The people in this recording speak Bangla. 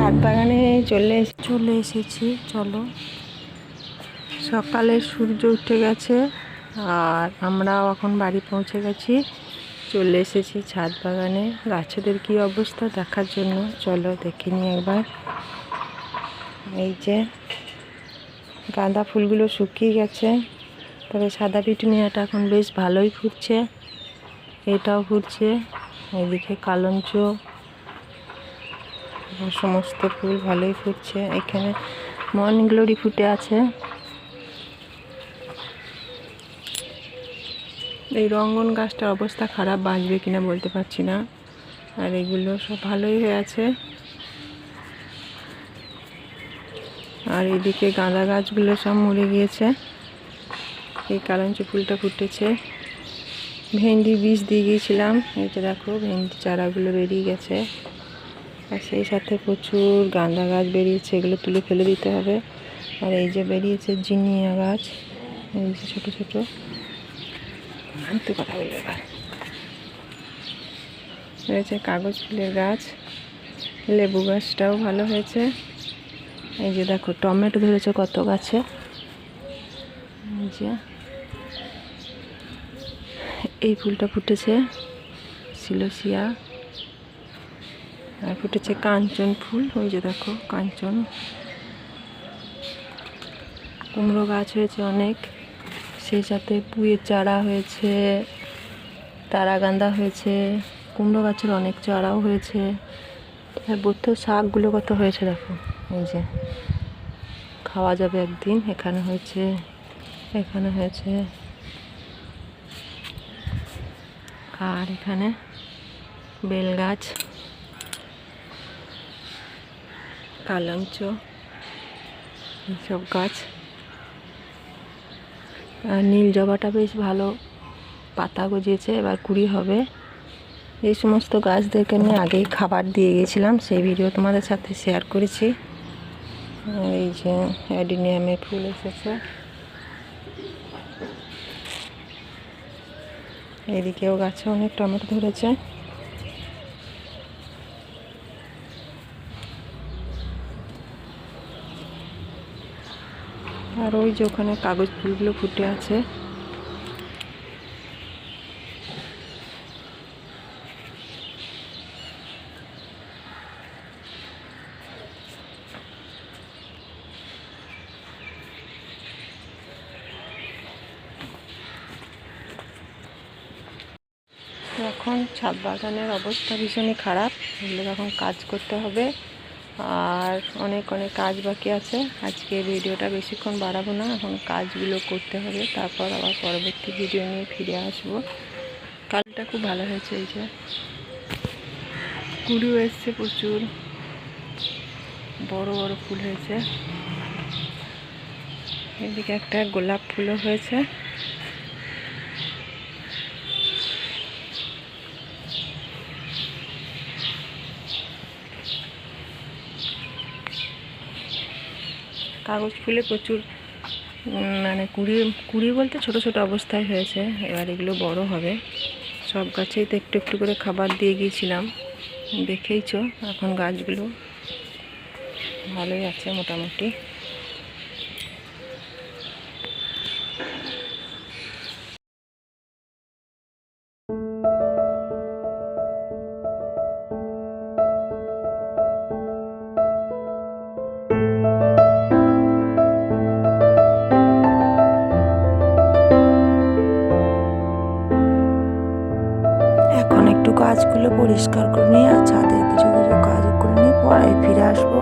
ছাদ বাগানে চলে এসেছি। চলো, সকালে সূর্য উঠে গেছে আর আমরাও এখন বাড়ি পৌঁছে গেছি। চলে এসেছি ছাদ বাগানে গাছেদের কি অবস্থা দেখার জন্য। চলো দেখে নিই একবার। এই যে গাঁদা ফুলগুলো শুকিয়ে গেছে, তবে সাদা পিটুনিয়াটা এখন বেশ ভালোই ফুটছে, এটাও ফুটছে। এদিকে কালঞ্চ, সমস্ত ফুল ভালোই ফুটছে। এখানে মর্নিং গ্লোরি ফুটে আছে। এই রঙ্গন গাছটার অবস্থা খারাপ, বাঁচবে কিনা বলতে পারছি না। আর এগুলো সব ভালোই হয়ে আছে। আর এদিকে গাঁদা গাছগুলো সব মরে গিয়েছে। এই কালঞ্চ ফুলটা ফুটেছে। ভেন্ডি বীজ দিয়ে গিয়েছিলাম, এই যে দেখো ভেন্ডি চারাগুলো বেরিয়ে গেছে। আর সেই সাথে প্রচুর গাঁদা গাছ বেরিয়েছে, এগুলো তুলে ফেলে দিতে হবে। আর এই যে বেরিয়েছে জিনিয়া গাছ, এই যে ছোটো ছোটো। আনতে কথা বলে এবার রয়েছে কাগজ ফুলের গাছ। লেবু গাছটাও ভালো হয়েছে। এই যে দেখো টমেটো ধরেছে কত গাছে। এই যে এই ফুলটা ফুটেছে সিলোসিয়া। আর ফুটেছে কাঞ্চন ফুল, ওই যে দেখো কাঞ্চন। কুমড়ো গাছ হয়েছে অনেক, সেই সাথে পুঁইয়ের চারা হয়েছে, তারাগান্দা হয়েছে, কুমড়ো গাছের অনেক চারাও হয়েছে। আর বৌদ্ধ শাকগুলো কত হয়েছে দেখো, এই যে খাওয়া যাবে একদিন। এখানে হয়েছে, এখানে হয়েছে, আর এখানে বেল গাছ, কালঞ্চ, এইসব গাছ। আর নীল জবাটা বেশ ভালো পাতা গজিয়েছে, এবার কুড়ি হবে। এই সমস্ত গাছদেরকে নিয়ে আগেই খাবার দিয়ে গেছিলাম, সেই ভিডিও তোমাদের সাথে শেয়ার করেছি। এই যে অ্যাডিনিয়ামের ফুল এসেছে। এদিকেও গাছে অনেক টমেটো ধরেছে। আর ওই যে ওখানে কাগজ ফুলগুলো ফুটে আছে। এখন ছাদ বাগানের অবস্থা ভীষণই খারাপ, এগুলো এখন কাজ করতে হবে। আর অনেক কাজ বাকি আছে। আজকে ভিডিওটা বেশিক্ষণ বাড়াবো না, এখন কাজগুলো করতে হবে, তারপর আবার পরবর্তী ভিডিও নিয়ে ফিরে আসবো। কালটা খুব ভালো হয়েছে, এই যে কুড়িও এসছে, প্রচুর বড় বড় ফুল হয়েছে। এদিকে একটা গোলাপ ফুলও হয়েছে। কাগজ ফুলে প্রচুর মানে কুড়ি বলতে ছোট ছোট অবস্থায় হয়েছে, এবার এগুলো বড় হবে। সব গাছেই তো একটু একটু করে খাবার দিয়ে গিয়েছিলাম, দেখেইছো। এখন গাছগুলো ভালোই আছে মোটামুটি। এখন একটু গাছগুলো পরিষ্কার করে নিয়ে আর ছাদের কিছু কিছু কাজ করে নিয়ে পরে ফিরে আসবো।